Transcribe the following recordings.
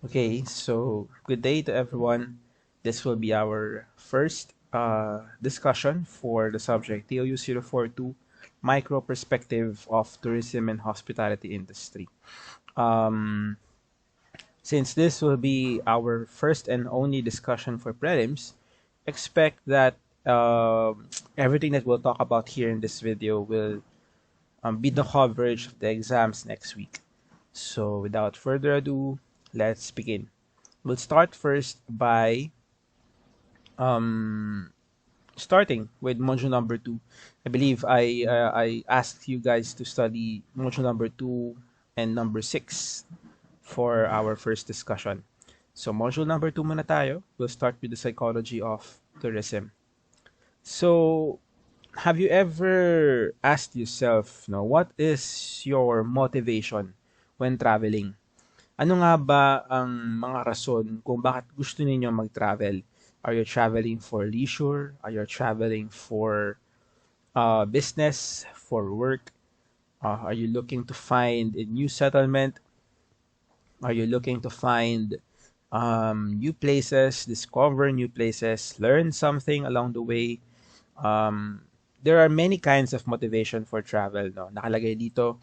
Okay, so good day to everyone. This will be our first discussion for the subject TOU 042 Micro Perspective of Tourism and Hospitality Industry. Um, since this will be our first and only discussion for prelims, expect that everything that we'll talk about here in this video will be the coverage of the exams next week. So without further ado, let's begin. We'll start first by um, starting with module number two. I believe I asked you guys to study module number two and number six for our first discussion. So module number two muna tayo. We'll start with the psychology of tourism. So have you ever asked yourself, what is your motivation when traveling? Ano nga ba ang mga rason kung bakit gusto ninyo mag-travel? Are you traveling for leisure? Are you traveling for business, for work? Are you looking to find a new settlement? Are you looking to find new places, discover new places, learn something along the way? Um, there are many kinds of motivation for travel. No? Nakalagay dito,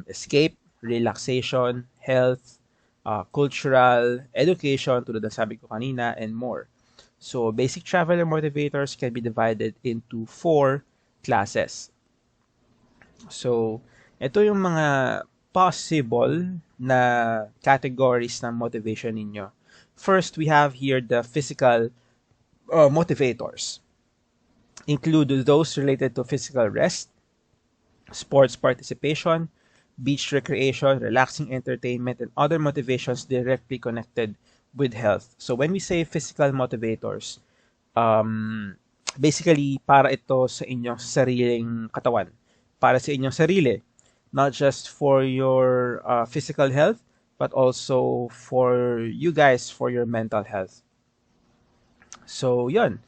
escape, relaxation, health, cultural, education, tulad ng sabi ko kanina, and more. So, basic traveler motivators can be divided into four classes. So, ito yung mga possible na categories ng motivation ninyo. First, we have here the physical motivators. Include those related to physical rest, sports participation, beach recreation, relaxing entertainment, and other motivations directly connected with health. So when we say physical motivators, basically para ito sa inyong sariling katawan, para sa inyong sarili, not just for your physical health, but also for you guys, for your mental health. So, yun.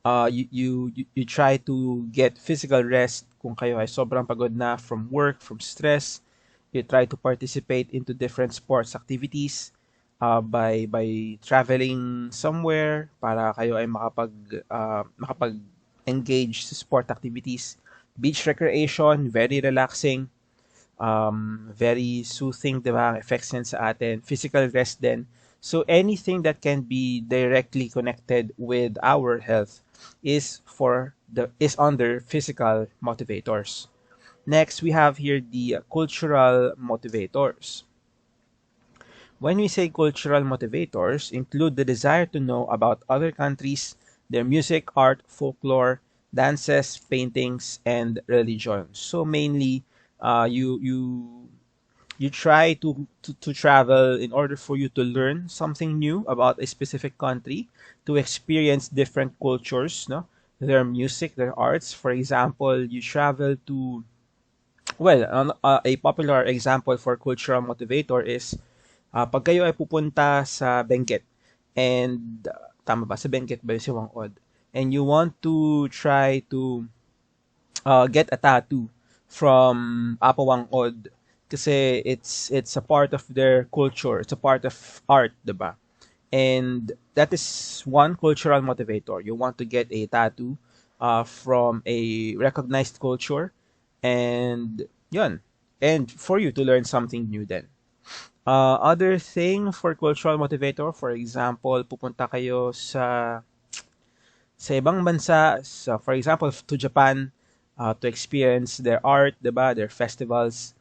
You try to get physical rest kung kayo ay sobrang pagod na from work, from stress. You try to participate into different sports activities by traveling somewhere para kayo ay makapag-engage sa sport activities. Beach recreation, very relaxing, very soothing, di ba? Effects yan sa atin. Physical rest din. So anything that can be directly connected with our health is under physical motivators. Next, we have here the cultural motivators. When we say cultural motivators, include the desire to know about other countries, their music, art, folklore, dances, paintings, and religion. So mainly, you try to travel in order for you to learn something new about a specific country, to experience different cultures, no? Their music, their arts. For example, you travel to, well, a popular example for cultural motivator is pag kayo ay pupunta sa Benguet and tama ba sa Benguet ba yung si Wangod, and you want to try to get a tattoo from Apa Wangod kasi it's a part of their culture, it's a part of art, 'di ba? And that is one cultural motivator. You want to get a tattoo from a recognized culture, and yun. And for you to learn something new then. Other thing for cultural motivator, for example, pupunta kayo sa ibang bansa, so for example, to Japan, to experience their art, 'di ba? Their festivals,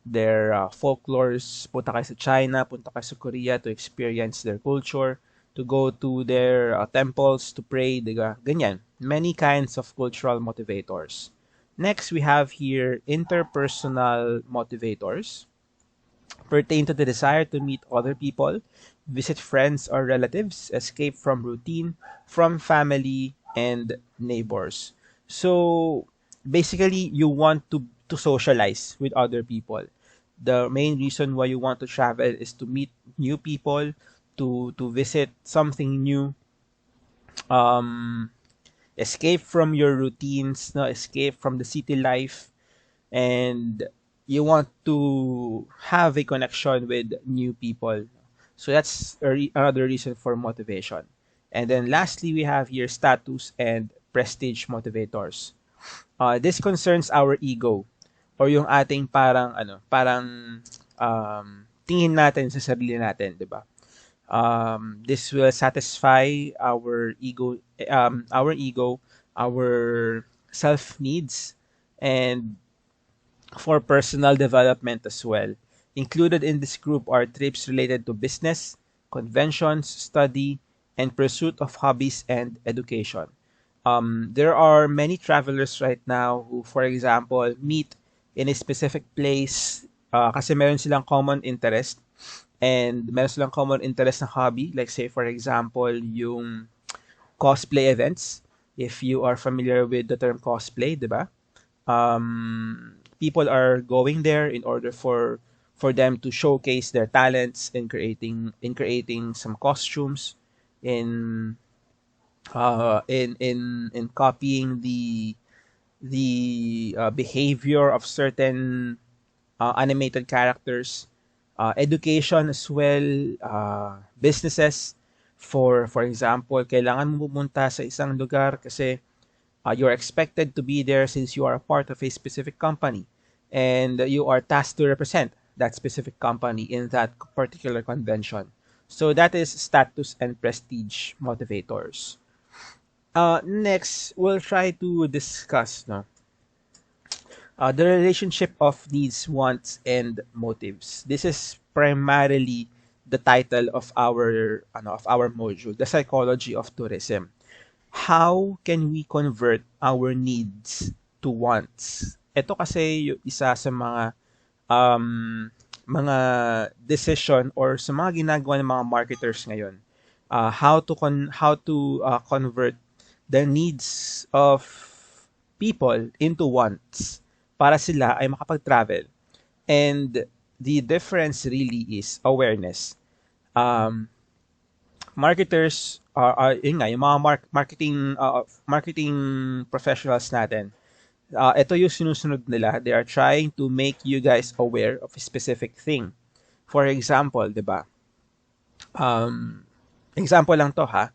their folklores. Punta kayo sa China, punta kayo sa Korea to experience their culture, to go to their temples to pray, 'di ba? Ganyan. Many kinds of cultural motivators. Next, we have here interpersonal motivators. Pertain to the desire to meet other people, visit friends or relatives, escape from routine, from family and neighbors. So basically, you want to socialize with other people. The main reason why you want to travel is to meet new people, to visit something new, um, escape from your routines, no, escape from the city life, and you want to have a connection with new people. So that's another reason for motivation. And then lastly, we have here status and prestige motivators. This concerns our ego or yung ating parang tingin natin sa sarili natin, 'di ba? This will satisfy our self needs, and for personal development as well. Included in this group are trips related to business, conventions, study, and pursuit of hobbies and education. There are many travelers right now who, for example, meet in a specific place kasi meron silang common interest, and meron silang common interest na hobby. Like say, for example, yung cosplay events. If you are familiar with the term cosplay, di ba? People are going there in order for them to showcase their talents in creating some costumes, in in copying the behavior of certain animated characters, education as well, businesses. For example, kailangan mo pumunta sa isang lugar kasi you're expected to be there since you are a part of a specific company, and you are tasked to represent that specific company in that particular convention. So that is status and prestige motivators. Next, we'll try to discuss the relationship of needs, wants, and motives. This is primarily the title of our module, the psychology of tourism. How can we convert our needs to wants? Ito kasi yung isa sa mga decision or sa mga ginagawa ng mga marketers ngayon. How to convert the needs of people into wants para sila ay makapag-travel. And the difference really is awareness. Marketers yun nga, yung mga marketing professionals natin. Ito yung sinusunod nila. They are trying to make you guys aware of a specific thing. For example, 'di ba? Example lang to ha.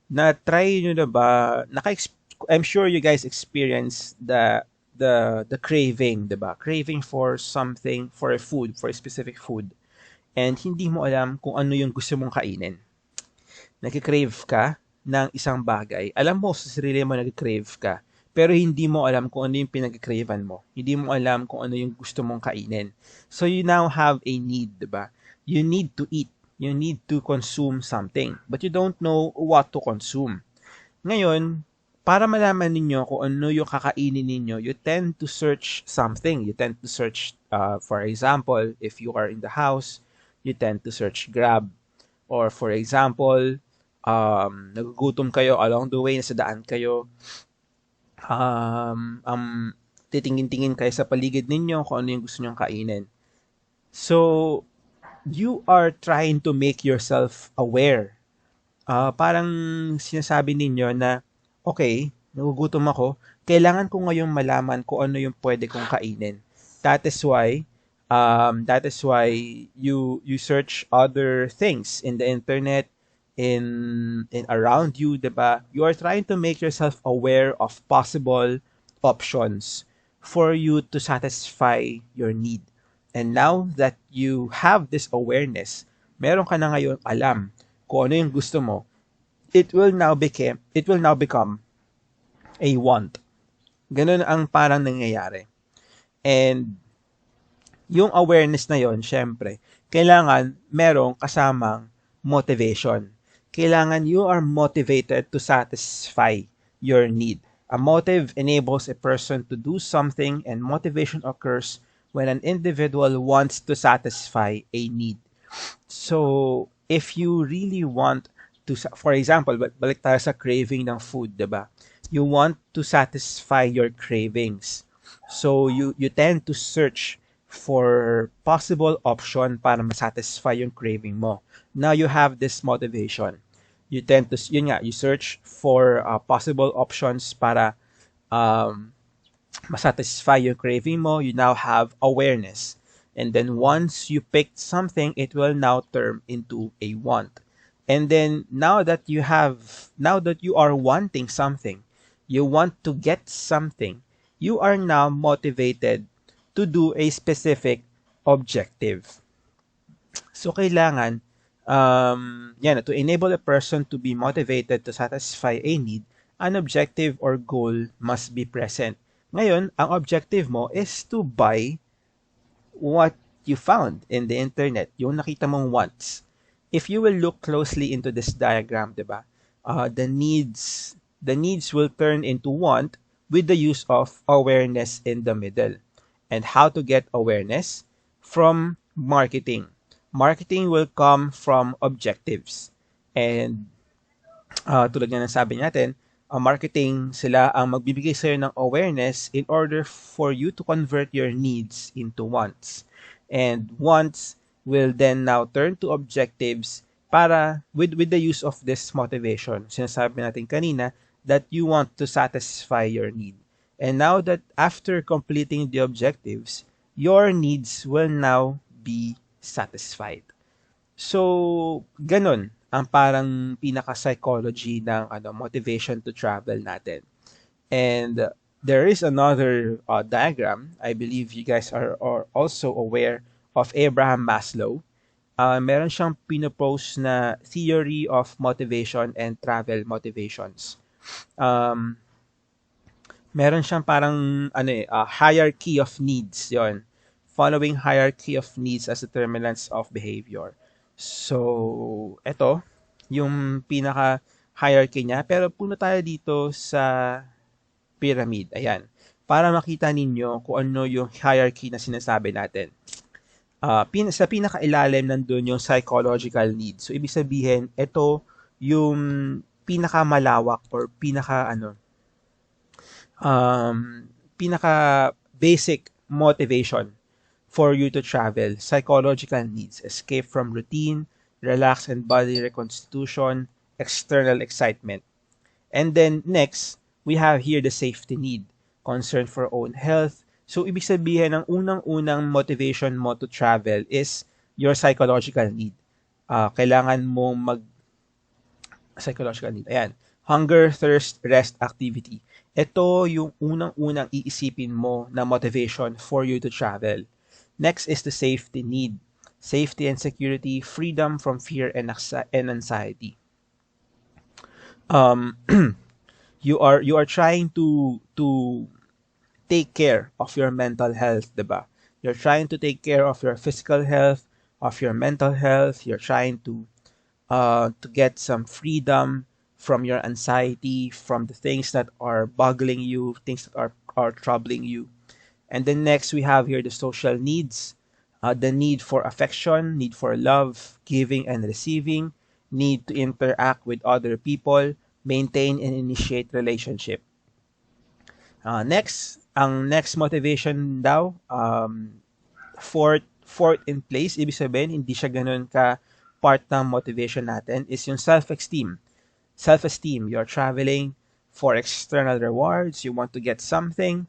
Na-try nyo na ba, I'm sure you guys experience the craving, 'di ba? Craving for something, for a food, for a specific food. And hindi mo alam kung ano yung gusto mong kainin. Nagki-crave ka ng isang bagay. Alam mo sa sarili mo nagki-crave ka, pero hindi mo alam kung ano yung pinag-cravean mo. Hindi mo alam kung ano yung gusto mong kainin. So you now have a need, 'di ba? You need to eat. You need to consume something, but you don't know what to consume. Ngayon, para malaman ninyo kung ano yung kakainin ninyo, you tend to search something. You tend to search, for example, if you are in the house, you tend to search Grab. Or for example, nagugutom kayo along the way, nasa daan kayo, titingin-tingin kayo sa paligid ninyo kung ano yung gusto nyong kainin. So, you are trying to make yourself aware. Parang sinasabi ninyo na, okay, nagugutom ako, kailangan ko ngayong malaman kung ano yung pwede kong kainin. That is why you search other things in the internet, in around you, 'di ba? You are trying to make yourself aware of possible options for you to satisfy your need. And now that you have this awareness, meron ka na ngayon alam kung ano yung gusto mo, it will now become a want. Ganun ang parang nangyayari. And yung awareness na yon, syempre, kailangan merong kasamang motivation. Kailangan you are motivated to satisfy your need. A motive enables a person to do something, and motivation occurs when an individual wants to satisfy a need. So, if you really want to, for example, balik tayo sa craving ng food, diba? You want to satisfy your cravings. So, you tend to search for possible option para masatisfy yung craving mo. Now, you have this motivation. You tend to, you search for possible options para masatisfy yung craving mo. You now have awareness. And then once you picked something, it will now turn into a want. And then now that you are wanting something, you want to get something, you are now motivated to do a specific objective. So kailangan, to enable a person to be motivated to satisfy a need, an objective or goal must be present. Ngayon, ang objective mo is to buy what you found in the internet, yung nakita mong wants. If you will look closely into this diagram, 'di ba? The needs will turn into want with the use of awareness in the middle. And how to get awareness? From marketing. Marketing will come from objectives. And tulad nga ng sabi natin, marketing sila ang magbibigay sa'yo ng awareness in order for you to convert your needs into wants. And wants will then now turn to objectives para with the use of this motivation. Sinasabi natin kanina that you want to satisfy your need. And now that after completing the objectives, your needs will now be satisfied. So, ganun ang parang pinaka-psychology ng motivation to travel natin. And there is another diagram. I believe you guys are also aware of Abraham Maslow. Meron siyang pinopost na theory of motivation and travel motivations. Meron siyang parang hierarchy of needs, yon. Following hierarchy of needs as determinants of behavior. So, eto, yung pinaka-hierarchy niya. Pero puno tayo dito sa pyramid. Ayan. Para makita ninyo kung ano yung hierarchy na sinasabi natin. Sa pinaka-ilalim nandun yung psychological needs. So, ibig sabihin, ito yung pinaka-malawak or pinaka-basic motivation for you to travel. Psychological needs, escape from routine, relax and body reconstitution, external excitement. And then next, we have here the safety need, concern for own health. So, ibig sabihin, ang unang-unang motivation mo to travel is your psychological need. Kailangan mong psychological need. Ayan. Hunger, thirst, rest, activity. Ito yung unang-unang iisipin mo na motivation for you to travel. Next is the safety need. Safety and security, freedom from fear and anxiety. You are trying to take care of your mental health, diba? You're trying to take care of your physical health, of your mental health. You're trying to get some freedom from your anxiety, from the things that are boggling you, things that are troubling you. And then next, we have here the social needs, the need for affection, need for love, giving and receiving, need to interact with other people, maintain and initiate relationship. Ang next motivation daw, fourth in place, ibig sabihin, hindi siya ganun ka part ng motivation natin, is yung self-esteem. Self-esteem, you're traveling for external rewards, you want to get something,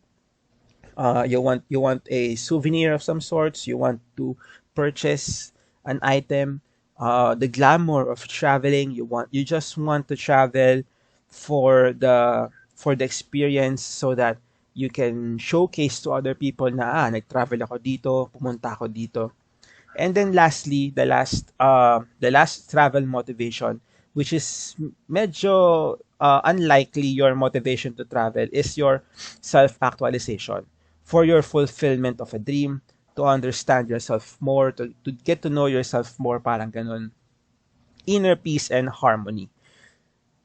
you want a souvenir of some sorts, you want to purchase an item, the glamour of traveling, you just want to travel for the experience so that you can showcase to other people na nag-travel ako dito, pumunta ako dito. And then lastly, the last travel motivation, which is medyo unlikely your motivation to travel, is your self-actualization. For your fulfillment of a dream, to understand yourself more, to get to know yourself more, parang ganun. Inner peace and harmony.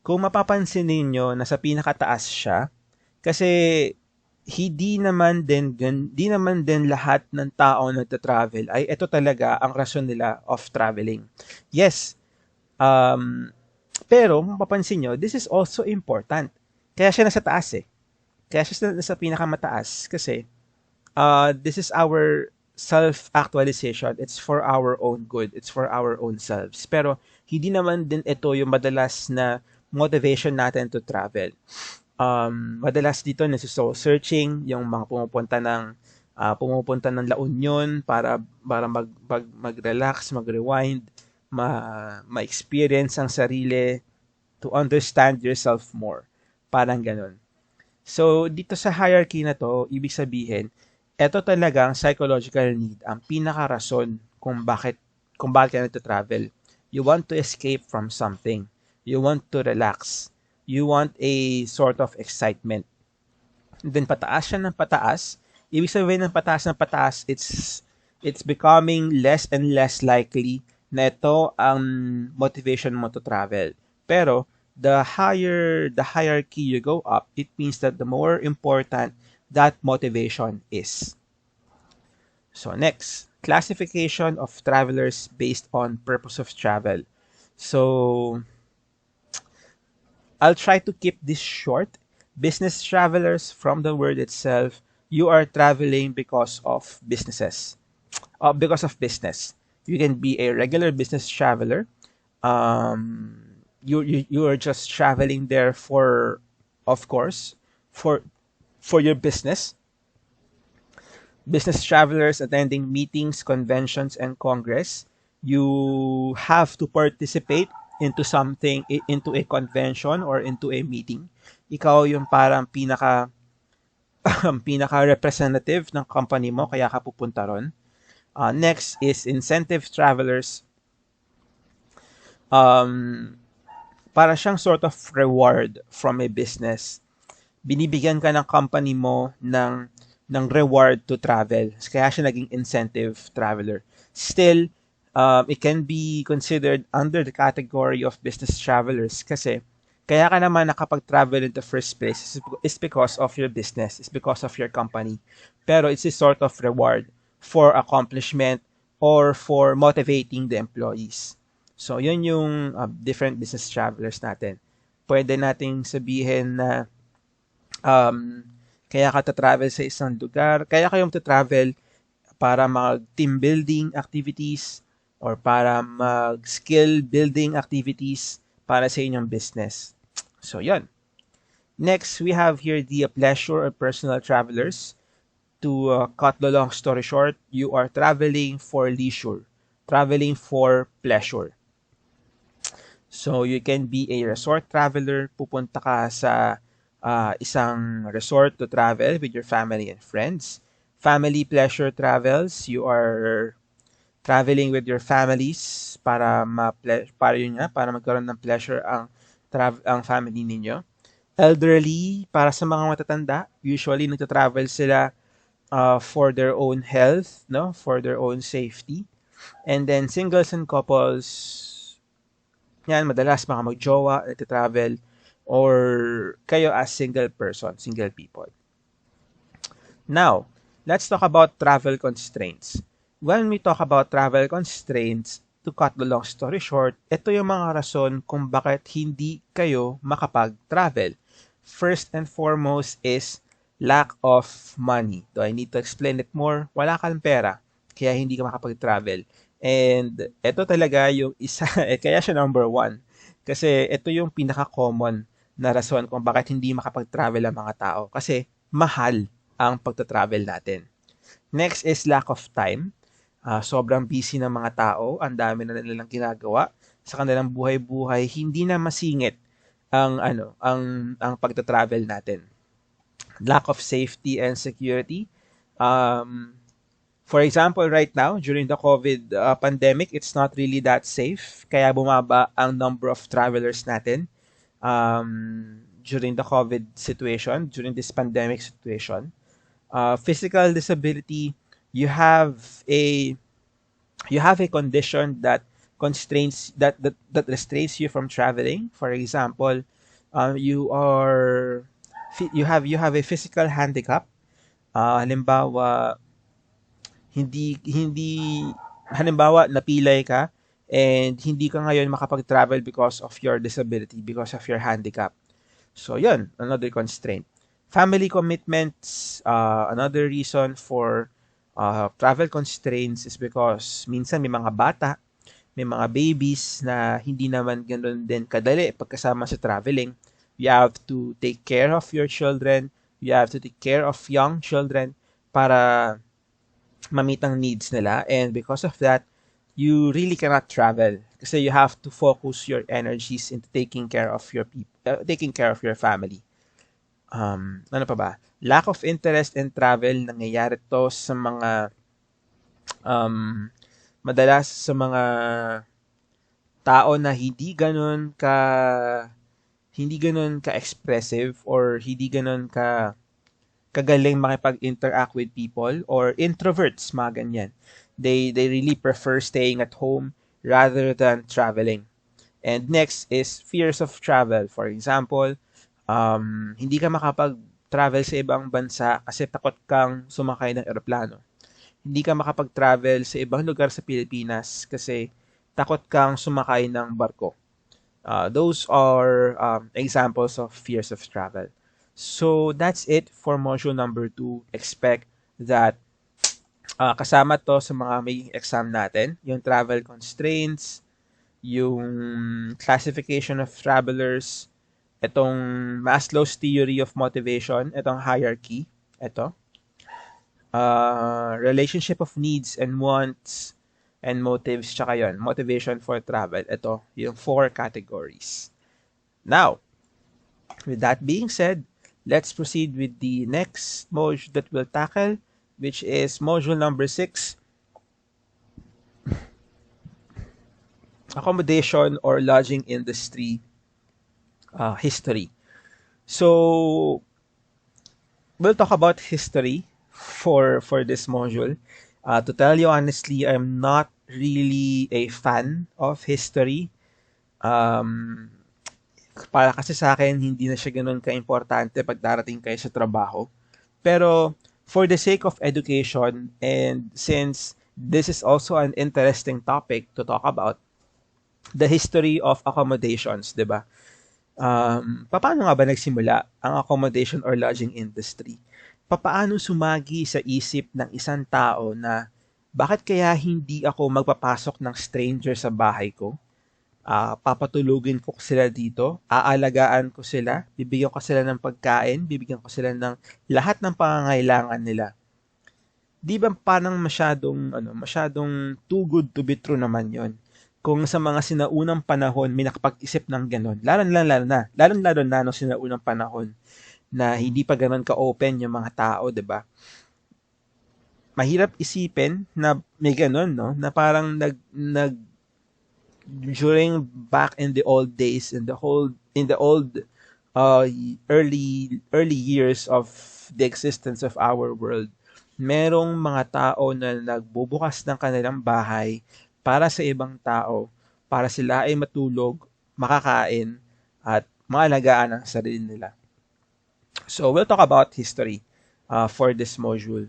Kung mapapansin ninyo, nasa pinakataas siya, kasi di naman din lahat ng tao nagta-travel ay ito talaga ang rason nila of traveling. Yes, pero kung mapapansin nyo, this is also important. Kaya siya nasa taas eh. Kaya siya nasa pinakamataas kasi this is our self-actualization. It's for our own good. It's for our own selves. Pero hindi naman din ito yung madalas na motivation natin to travel. Madalas dito nagso-soul searching, yung mga pumupunta ng pumupunta ng La Union para mag-relax, mag-rewind, ma-experience ang sarili, to understand yourself more. Parang ganun. So, dito sa hierarchy na to, ibig sabihin, ito talagang psychological need, ang pinakarason kung bakit ka nagta-travel. You want to escape from something. You want to relax. You want a sort of excitement. And then pataas siya ng pataas. Ibig sabihin ng pataas, it's becoming less and less likely na ito ang motivation mo to travel. Pero the higher the hierarchy you go up, it means that the more important that motivation is. So next, classification of travelers based on purpose of travel. So I'll try to keep this short. Business travelers, from the word itself, you are traveling because of businesses. Because of business. You can be a regular business traveler. You are just traveling there for, of course, for your business. Business travelers attending meetings, conventions, and congress. You have to participate into a convention or into a meeting. Ikaw yung parang pinaka representative ng company mo, kaya ka pupunta ron. Next is incentive travelers. Para siyang sort of reward from a business. Binibigyan ka ng company mo ng reward to travel. Kaya siya naging incentive traveler. Still, it can be considered under the category of business travelers kasi kaya ka naman nakapag-travel in the first place is because of your business, is because of your company. Pero it's a sort of reward for accomplishment or for motivating the employees. So, yun yung different business travelers natin. Pwede nating sabihin na kaya ka travel sa isang lugar, kaya kayong travel para mag-team building activities or para mag-skill building activities para sa inyong business. So, yun. Next, we have here the pleasure or personal travelers. To cut the long story short, you are traveling for leisure, traveling for pleasure. So, you can be a resort traveler. Pupunta ka sa isang resort to travel with your family and friends. Family pleasure travels, you are traveling with your families para magkaroon ng pleasure ang family ninyo. Elderly, para sa mga matatanda, usually nagta-travel sila for their own health, no, for their own safety. And then singles and couples, yan madalas mga magjowa nagta-travel or kayo as single person, single people. Now, let's talk about travel constraints. When we talk about travel constraints, to cut the long story short, ito yung mga rason kung bakit hindi kayo makapag-travel. First and foremost is lack of money. Do I need to explain it more? Wala kang pera, kaya hindi ka makapag-travel. And ito talaga yung isa, kaya siya number one. Kasi ito yung pinaka-common na rason kung bakit hindi makapag-travel ang mga tao. Kasi mahal ang pagta-travel natin. Next is lack of time. Sobrang busy ng mga tao, ang dami na nilang ginagawa sa kanilang buhay-buhay, hindi na masingit ang pagta-travel natin. Lack of safety and security. For example, right now during the COVID pandemic, it's not really that safe, kaya bumaba ang number of travelers natin during the COVID situation, during this pandemic situation. Physical disability. You have a condition that constrains that restrains you from traveling. For example, you have a physical handicap. Halimbawa halimbawa napilay ka and hindi ka ngayon makapag-travel because of your disability, because of your handicap. So yun, another constraint. Family commitments, another reason for travel constraints is because minsan may mga bata, may mga babies na hindi naman ganoon din kadali pagkasama sa traveling. You have to take care of your children, you have to take care of young children para ma-meet ang needs nila, and because of that, you really cannot travel kasi you have to focus your energies into taking care of your people, taking care of your family. Ano pa ba? Lack of interest in travel, nangyayari to sa mga um, madalas sa mga tao na hindi ganun ka expressive or hindi ganun ka kagaling makipag-interact with people, or introverts, mga ganyan. They really prefer staying at home rather than traveling. And next is fears of travel. For example, hindi ka makapag-travel sa ibang bansa kasi takot kang sumakay ng eroplano. Hindi ka makapag-travel sa ibang lugar sa Pilipinas kasi takot kang sumakay ng barko. Those are examples of fears of travel. So that's it for module number 2. Expect that kasama to sa mga may exam natin, yung travel constraints, yung classification of travelers, itong Maslow's theory of motivation, itong hierarchy, ito, relationship of needs and wants and motives, tsaka yun, motivation for travel. Ito, yung 4 categories. Now, with that being said, let's proceed with the next module that we'll tackle, which is module number 6, accommodation or lodging industry history. So, we'll talk about history for this module. To tell you honestly, I'm not really a fan of history. Para kasi sa akin, hindi na siya ganun ka-importante pag darating kayo sa trabaho. Pero, for the sake of education, and since this is also an interesting topic to talk about, the history of accommodations, di ba? Paano nga ba nagsimula ang accommodation or lodging industry? Papaano sumagi sa isip ng isang tao na bakit kaya hindi ako magpapasok ng stranger sa bahay ko? Papatulugin ko sila dito, aalagaan ko sila, bibigyan ko sila ng pagkain, bibigyan ko sila ng lahat ng pangangailangan nila. Di ba parang masyadong too good to be true naman yon? Kung sa mga sinaunang panahon may nakapag-isip ng ganon, lalo na no sinaunang panahon na hindi pa ganon ka-open yung mga tao, di ba? Mahirap isipin na may ganon, no? Na parang during back in the old days, in the old uh, early years of the existence of our world, merong mga tao na nagbubukas ng kanilang bahay para sa ibang tao, para sila ay matulog, makakain, at maalagaan ang sarili nila. So we'll talk about history for this module.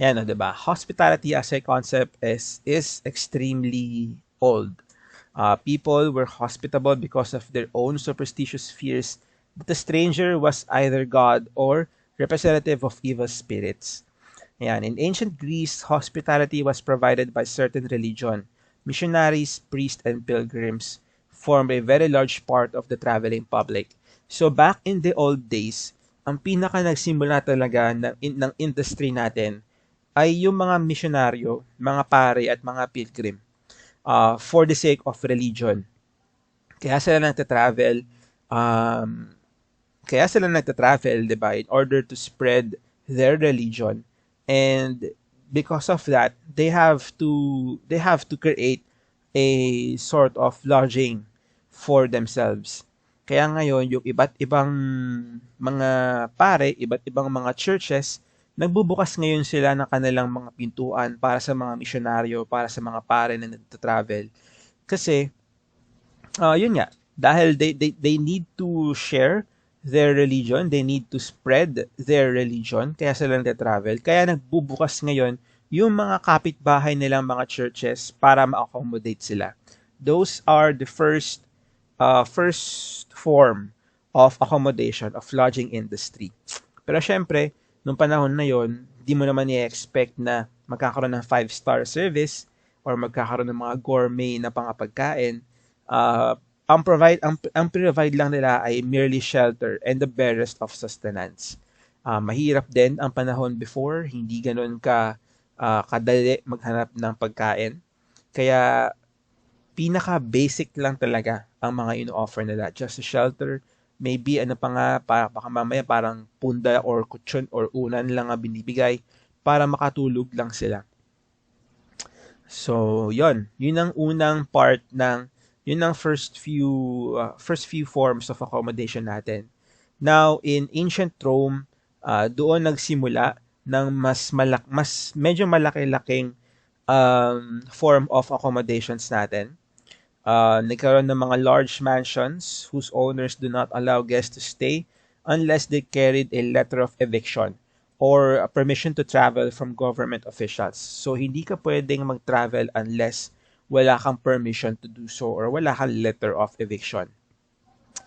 Yan, no, diba? Hospitality as a concept is extremely old. People were hospitable because of their own superstitious fears that the stranger was either God or representative of evil spirits. Yan. In ancient Greece, hospitality was provided by certain religion. Missionaries, priests, and pilgrims formed a very large part of the traveling public. So back in the old days, ang pinaka nagsimula talaga ng industry natin ay yung mga misyonaryo, mga pare at mga pilgrim for the sake of religion. Kaya sila nagtatravel, di ba, in order to spread their religion. And because of that, they have to create a sort of lodging for themselves. Kaya ngayon, yung iba't ibang mga pare, iba't ibang mga churches, nagbubukas ngayon sila ng kanilang mga pintuan para sa mga misyonaryo, para sa mga pare na nagta-travel. Kasi, yun nga, dahil they need to share their religion, they need to spread their religion, kaya sila nagta-travel. Kaya nagbubukas ngayon yung mga kapitbahay nilang mga churches para ma-accommodate sila. Those are the first form of accommodation, of lodging industry. Pero syempre, nung panahon na yon, di mo naman i-expect na magkakaroon ng 5-star service or magkakaroon ng mga gourmet na pangapagkain. Ang provide lang nila ay merely shelter and the barest of sustenance. Mahirap din ang panahon before, hindi ganoon kadali maghanap ng pagkain. Kaya pinaka-basic lang talaga ang mga ino-offer nila. Just a shelter, maybe ano pa nga, baka mamaya parang punda or kutsyon or unan lang ang binibigay para makatulog lang sila. So, yon. Yun ang unang part yun ang first few forms of accommodation natin. Now, in ancient Rome, doon nagsimula ng mas medyo malaki-laking form of accommodations natin. Nagkaroon ng mga large mansions whose owners do not allow guests to stay unless they carried a letter of eviction or a permission to travel from government officials. So, hindi ka pwedeng mag-travel unless wala kang permission to do so or wala kang letter of eviction.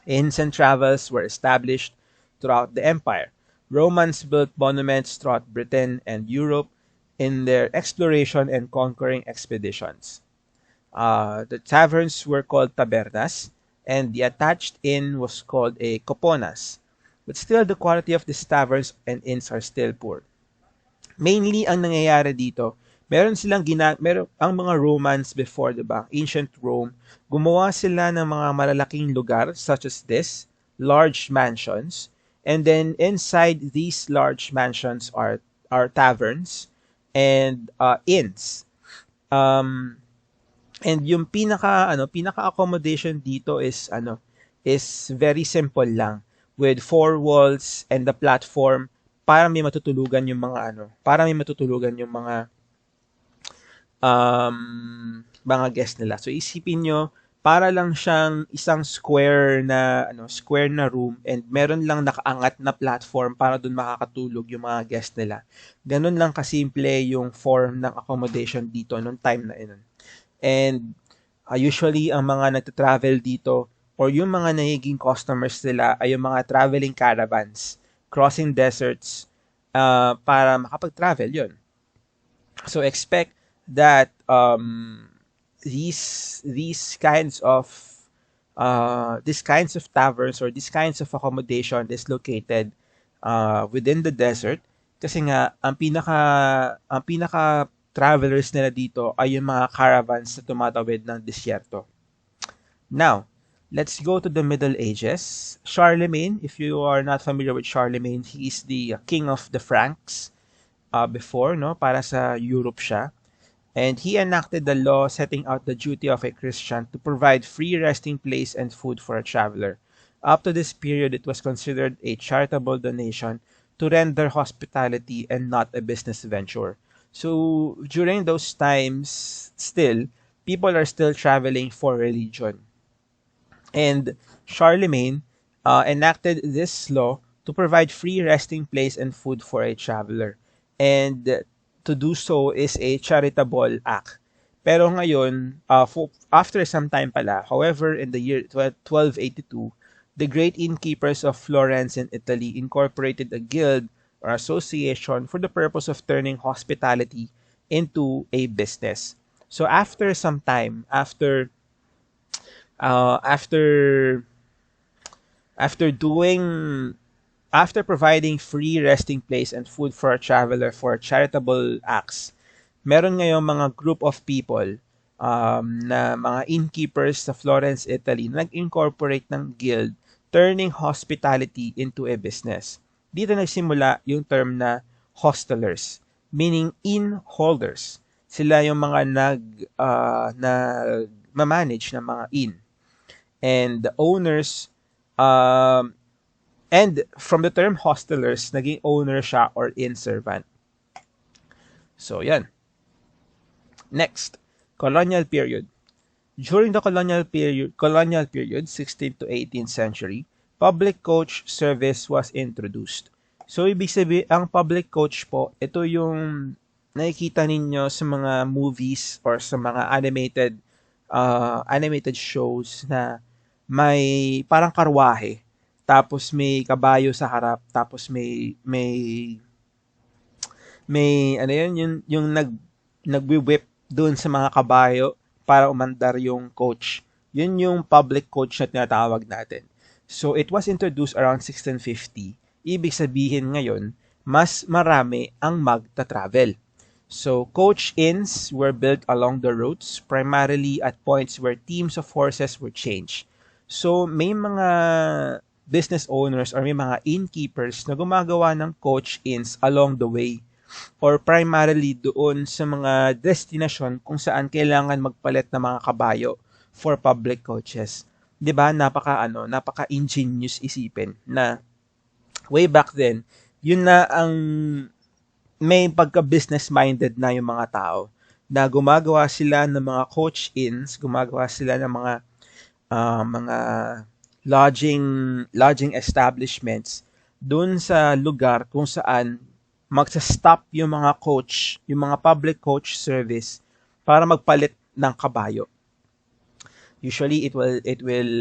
Inns and travels were established throughout the empire. Romans built monuments throughout Britain and Europe in their exploration and conquering expeditions. The taverns were called tabernas, and the attached inn was called a koponas. But still, the quality of these taverns and inns are still poor. Mainly, ang nangyayari dito, ang mga Romans before, diba, ancient Rome, gumawa sila ng mga malalaking lugar such as this, large mansions, and then inside these large mansions are taverns and inns. And yung pinaka accommodation dito is very simple lang with four walls and the platform para may matutulugan yung mga guest nila. So isipin nyo, para lang siyang isang square na room and meron lang nakaangat na platform para dun makakatulog yung mga guest nila. Ganun lang kasimple yung form ng accommodation dito nung time na yun. And usually, ang mga nagta-travel dito or yung mga nagiging customers nila ay yung mga traveling caravans, crossing deserts para makapag-travel yun. So, expect that these kinds of taverns or these kinds of accommodation is located within the desert kasi nga ang pinaka travelers nila dito ay yung mga caravans na tumatawid ng disyerto. Now, let's go to the Middle Ages. Charlemagne, if you are not familiar with Charlemagne, he is the king of the Franks before, no? Para sa Europe siya. And he enacted the law setting out the duty of a Christian to provide free resting place and food for a traveler. Up to this period, it was considered a charitable donation to render hospitality and not a business venture. So, during those times, still, people are still traveling for religion. And Charlemagne enacted this law to provide free resting place and food for a traveler. And to do so is a charitable act. Pero ngayon, after some time pala, however, in the year 1282, the great innkeepers of Florence in Italy incorporated a guild or association for the purpose of turning hospitality into a business. So after some time, after providing free resting place and food for a traveler for charitable acts, meron ngayong mga group of people na mga innkeepers sa Florence, Italy, na nag-incorporate ng guild, turning hospitality into a business. Dito nagsimula yung term na hostelers, meaning inn holders. Sila yung mga nag-manage ng mga inn. And the owners, and from the term hostelers, naging owner siya or inn servant. So, yan. Next, colonial period. During the colonial period, 16th to 18th century, public coach service was introduced. So, ibig sabihin, ang public coach po, ito yung nakikita ninyo sa mga movies or sa mga animated shows na may parang karwahe, tapos may kabayo sa harap, tapos may ano yun, yung nagwi-whip doon sa mga kabayo para umandar yung coach. Yun yung public coach na tinatawag natin. So, it was introduced around 1650 Ibig sabihin ngayon, mas marami ang magta-travel. So, coach inns were built along the routes, primarily at points where teams of horses were changed. So, may mga business owners or may mga innkeepers na gumagawa ng coach inns along the way or primarily doon sa mga destination kung saan kailangan magpalit ng mga kabayo for public coaches. 'Di ba? Napaka-ingenious isipin na way back then, yun na ang may pagka-business minded na yung mga tao na gumagawa sila ng mga coach inns, gumagawa sila ng mga lodging establishments doon sa lugar kung saan magsa-stop yung mga coach, yung mga public coach service para magpalit ng kabayo. Usually it will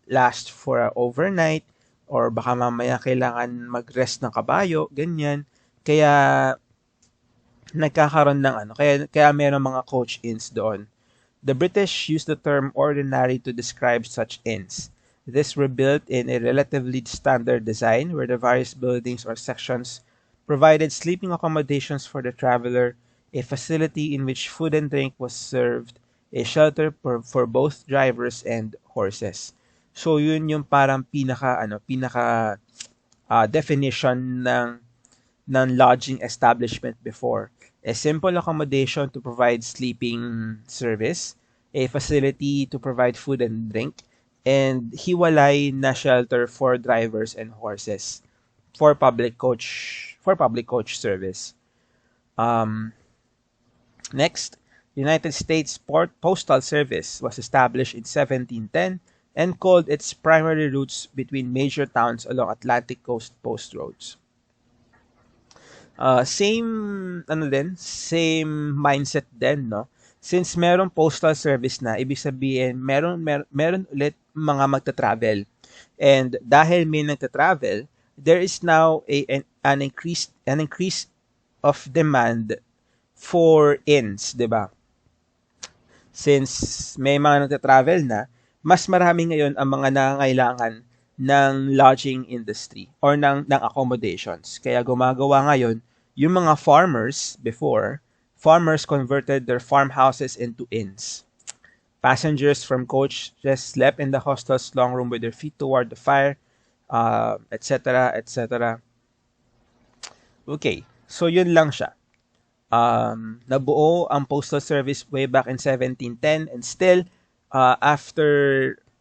last for overnight or baka mamaya kailangan mag-rest ng kabayo, ganyan. Kaya nagkakaroon ng kaya mayroong mga coach inns doon. The British used the term ordinary to describe such inns. These were built in a relatively standard design where the various buildings or sections provided sleeping accommodations for the traveler, a facility in which food and drink was served, a shelter for both drivers and horses. So yun yung parang pinaka definition ng lodging establishment before. A simple accommodation to provide sleeping service, a facility to provide food and drink, and hiwalay na shelter for drivers and horses for public coach service. Next, United States Postal Service was established in 1710 and called its primary routes between major towns along Atlantic Coast post roads. Same mindset din, no? Since merong postal service na, ibig sabihin, meron ulit mga magta-travel. And dahil may nagta-travel, there is now an increase of demand for inns, 'di ba? Since may mga nagta-travel na, mas marami ngayon ang mga nangangailangan ng lodging industry or ng accommodations. Kaya gumagawa ngayon yung mga farmers converted their farmhouses into inns. Passengers from coach just slept in the hostel's long room with their feet toward the fire, etc., etc. Okay, so yun lang siya. Nabuo ang postal service way back in 1710 and still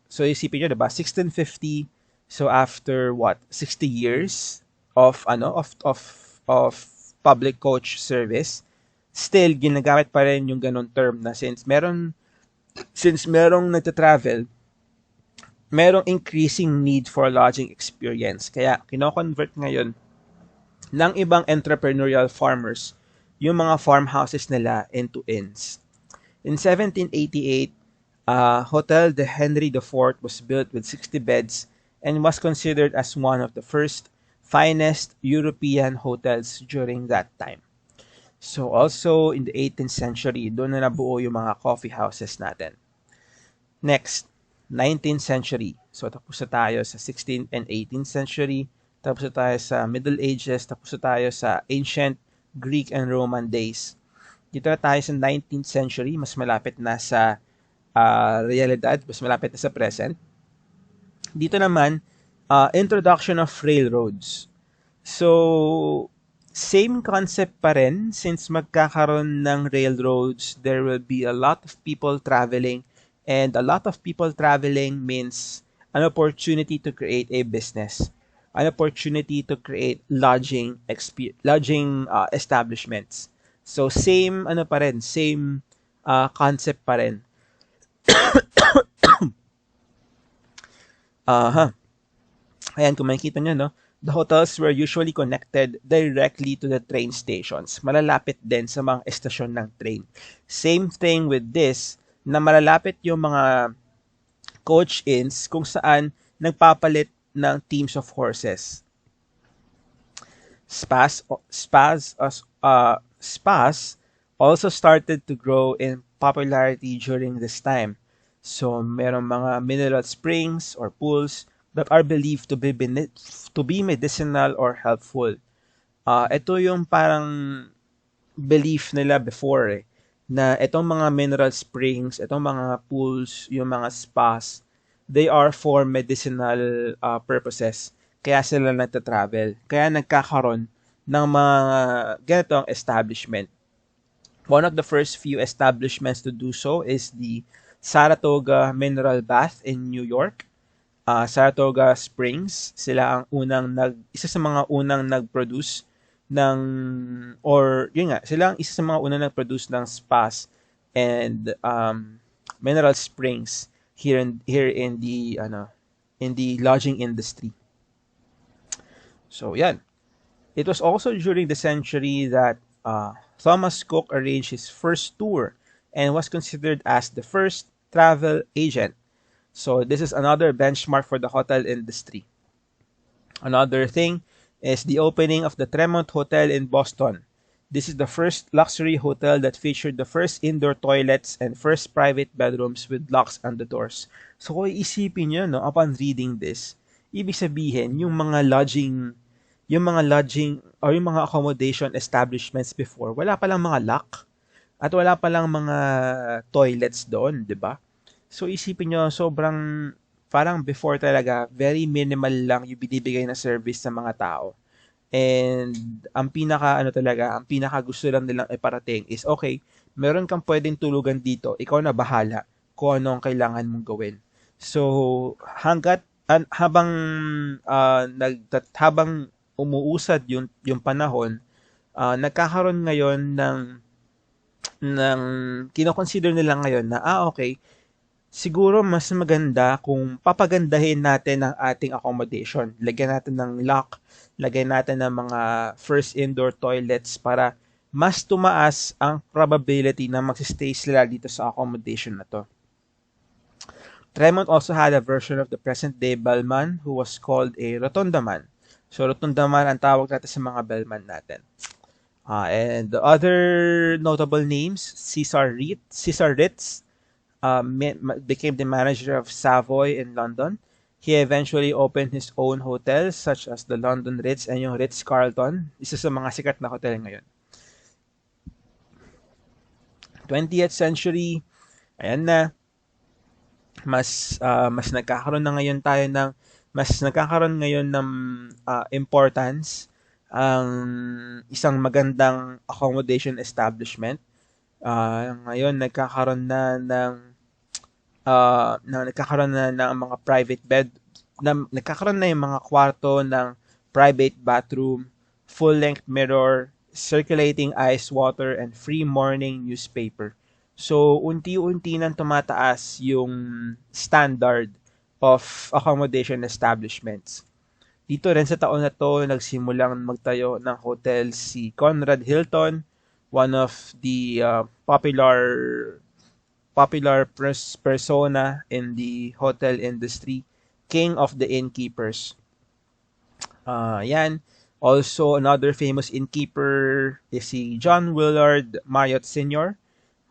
so isipin nyo, diba, 1650, so after 60 years of public coach service, still ginagamit pa rin yung ganun term na since merong nagta-travel, merong increasing need for lodging experience. Kaya kino-convert ngayon ng ibang entrepreneurial farmers yung mga farmhouses nila into inns. In 1788, Hotel de Henry IV was built with 60 beds and was considered as one of the first finest European hotels during that time. So also in the 18th century, doon na nabuo yung mga coffee houses natin. Next, 19th century. So tapos na tayo sa 16th and 18th century, tapos na tayo sa Middle Ages, tapos na tayo sa ancient Greek and Roman days. Dito na tayo sa 19th century, mas malapit na sa realidad, mas malapit na sa present. Dito naman, introduction of railroads. So, same concept pa rin. Since magkakaroon ng railroads, there will be a lot of people traveling. And a lot of people traveling means an opportunity to create a business. An opportunity to create lodging establishments. So, same concept pa rin. Ayan, kung makikita nyo, no? The hotels were usually connected directly to the train stations. Malalapit din sa mga estasyon ng train. Same thing with this, na malalapit yung mga coach inns kung saan nagpapalit ng teams of horses. Spas also started to grow in popularity during this time. So, merong mga mineral springs or pools that are believed to be medicinal or helpful. Ito yung parang belief nila before na itong mga mineral springs, itong mga pools, yung mga spas, they are for medicinal purposes. Kaya sila nagta-travel. Kaya nagkakaroon ng mga ganitong establishment. One of the first few establishments to do so is the Saratoga Mineral Bath in New York. Saratoga Springs, sila ang isa sa mga unang nag-produce ng, or yun nga, sila ang isa sa mga unang nag-produce ng spas and mineral springs here in the in the lodging industry. So yan. It was also during the century that Thomas Cook arranged his first tour and was considered as the first travel agent. So this is another benchmark for the hotel industry. Another thing is the opening of the Tremont Hotel in Boston. This is the first luxury hotel that featured the first indoor toilets and first private bedrooms with locks on the doors. So kung iisipin nyo, no, upon reading this, ibig sabihin, yung mga lodging or yung mga accommodation establishments before, wala palang mga lock at wala palang mga toilets doon, di ba? So isipin nyo, sobrang parang before talaga, very minimal lang yung binibigay na service sa mga tao. And ang pinaka gusto lang nilang iparating is, okay, meron kang pwedeng tulugan dito, ikaw na bahala kung ano ang kailangan mong gawin. So habang umuusad yung panahon, nagkakaroon ngayon ng kino-consider nila ngayon na okay, siguro mas maganda kung papagandahin natin ang ating accommodation. Lagyan natin ng lock, lagyan natin ng mga first indoor toilets para mas tumaas ang probability na magsistay sila dito sa accommodation na to. Tremont also had a version of the present-day bellman who was called a rotundaman. So, rotundaman ang tawag natin sa mga bellman natin. And the other notable names, Cesar Ritz, became the manager of Savoy in London. He eventually opened his own hotels such as the London Ritz and yung Ritz-Carlton, isa sa mga sikat na hotel ngayon. 20th century, ayan na, mas nagkakaroon ng importance ang isang magandang accommodation establishment. Ngayon nagkakaroon na ng mga private bed, nagkakaroon na yung mga kwarto ng private bathroom, full-length mirror, circulating ice water, and free morning newspaper. So, unti-unti nang tumataas yung standard of accommodation establishments. Dito rin sa taon na to, nagsimulang magtayo ng hotel si Conrad Hilton, one of the popular persona in the hotel industry, king of the innkeepers. Yan. Also, another famous innkeeper is si John Willard Marriott Sr.,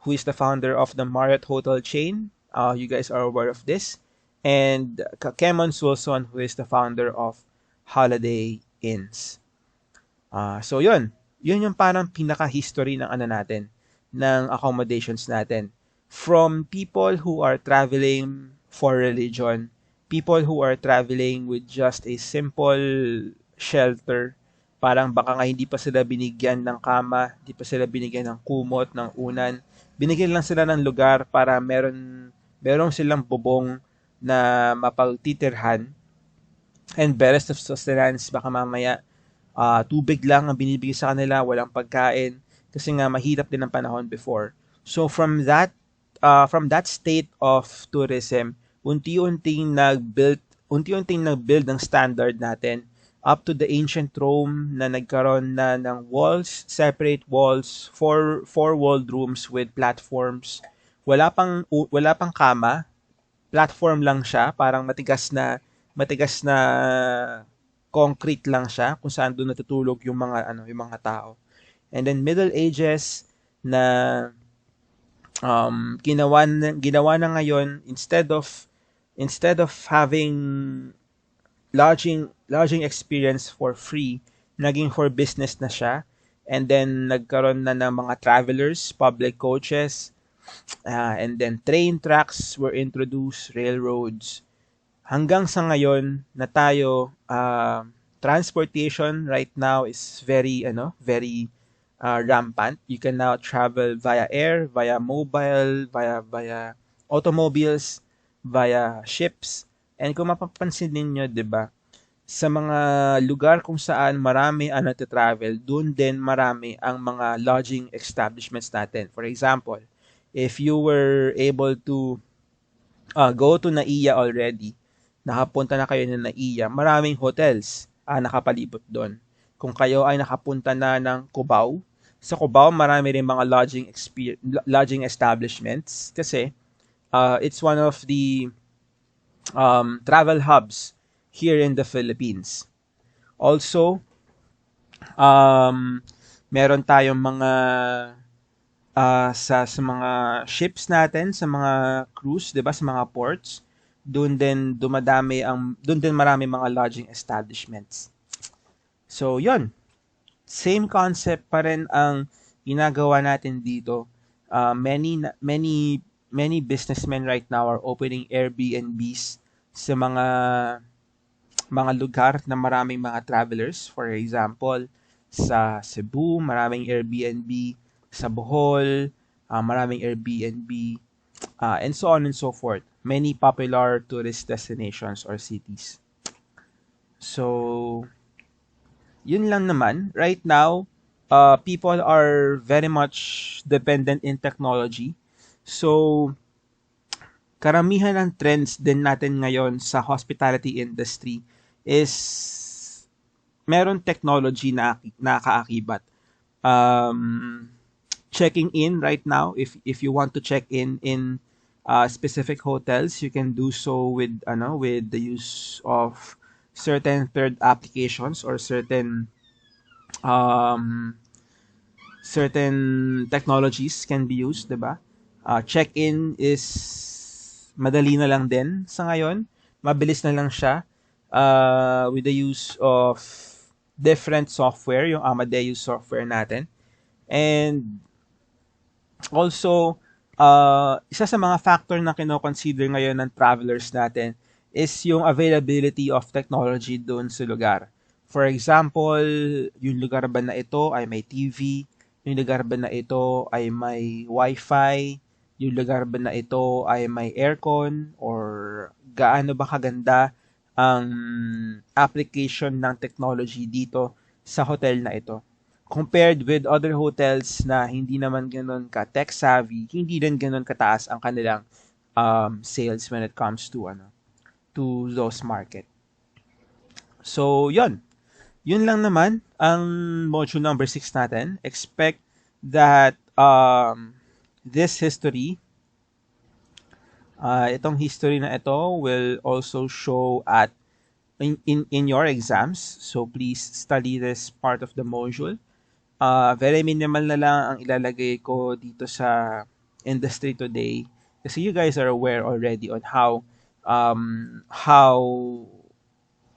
who is the founder of the Marriott Hotel chain. You guys are aware of this. And Kemons Wilson, who is the founder of Holiday Inns. So yun yung parang pinaka-history ng ng accommodations natin. From people who are traveling for religion, people who are traveling with just a simple shelter, parang baka nga hindi pa sila binigyan ng kama, hindi pa sila binigyan ng kumot, ng unan, binigyan lang sila ng lugar para meron silang bubong na mapagtitirhan and best of sustenance, baka mamaya tubig lang ang binibigay sa kanila, walang pagkain kasi nga mahirap din ang panahon before. So from that state of tourism, unti-unting nag-build ng standard natin up to the ancient Rome na nagkaroon na ng separate walls, four-walled rooms with platforms. Wala pang kama, platform lang siya, parang matigas na concrete lang siya kung saan doon natutulog yung mga tao. And then Middle Ages na ginawa na ngayon, instead of having lodging experience for free, naging for business na siya. And then nagkaroon na ng mga travelers, public coaches, and then train tracks were introduced, railroads. Hanggang sa ngayon na tayo, transportation right now is very rampant. You can now travel via air, via mobile, via automobiles, via ships. And kung mapapansin ninyo, 'di ba, sa mga lugar kung saan marami ang nagte-travel, doon din marami ang mga lodging establishments natin. For example, if you were able to go to Naiya already, nakapunta na kayo ng Naiya, maraming hotels nakapalibot doon. Kung kayo ay nakapunta na ng Cubao, sa Cubao marami rin mga lodging establishments kasi it's one of the travel hubs here in the Philippines. Also, meron tayong mga sa mga ships natin, sa mga cruise, 'di ba, sa mga ports, doon din marami mga lodging establishments. So, 'yon. Same concept pa rin ang ginagawa natin dito. Many businessmen right now are opening Airbnbs sa mga lugar na maraming mga travelers. For example, sa Cebu, maraming Airbnb. Sa Bohol, maraming Airbnb. And so on and so forth. Many popular tourist destinations or cities. So, yun lang naman. Right now, people are very much dependent in technology. So, karamihan ng trends din natin ngayon sa hospitality industry is meron technology na nakaakibat. Checking in right now, if you want to check in specific hotels, you can do so with the use of certain third applications or certain technologies can be used, 'di ba? Check-in is madali na lang din sa ngayon. Mabilis na lang siya with the use of different software, yung Amadeus software natin. And also, isa sa mga factor na kino-consider ngayon ng travelers natin is yung availability of technology doon sa lugar. For example, yung lugar ba na ito ay may TV, yung lugar ba na ito ay may Wi-Fi, yung lugar ba na ito ay may aircon, or gaano ba kaganda ang application ng technology dito sa hotel na ito. Compared with other hotels na hindi naman ganun ka tech savvy, hindi din ganun kataas ang kanilang sales when it comes to those market. So, yun. Yun lang naman ang module number 6 natin. Expect that this history, itong history na ito will also show at in your exams. So, please study this part of the module. Very minimal na lang ang ilalagay ko dito sa industry today kasi you guys are aware already on how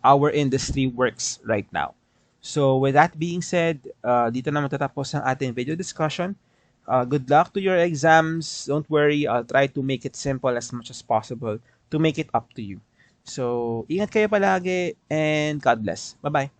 our industry works right now. So with that being said, dito na matatapos ang ating video discussion. Good luck to your exams. Don't worry, I'll try to make it simple as much as possible to make it up to you. So ingat kayo palagi and God bless. Bye-bye.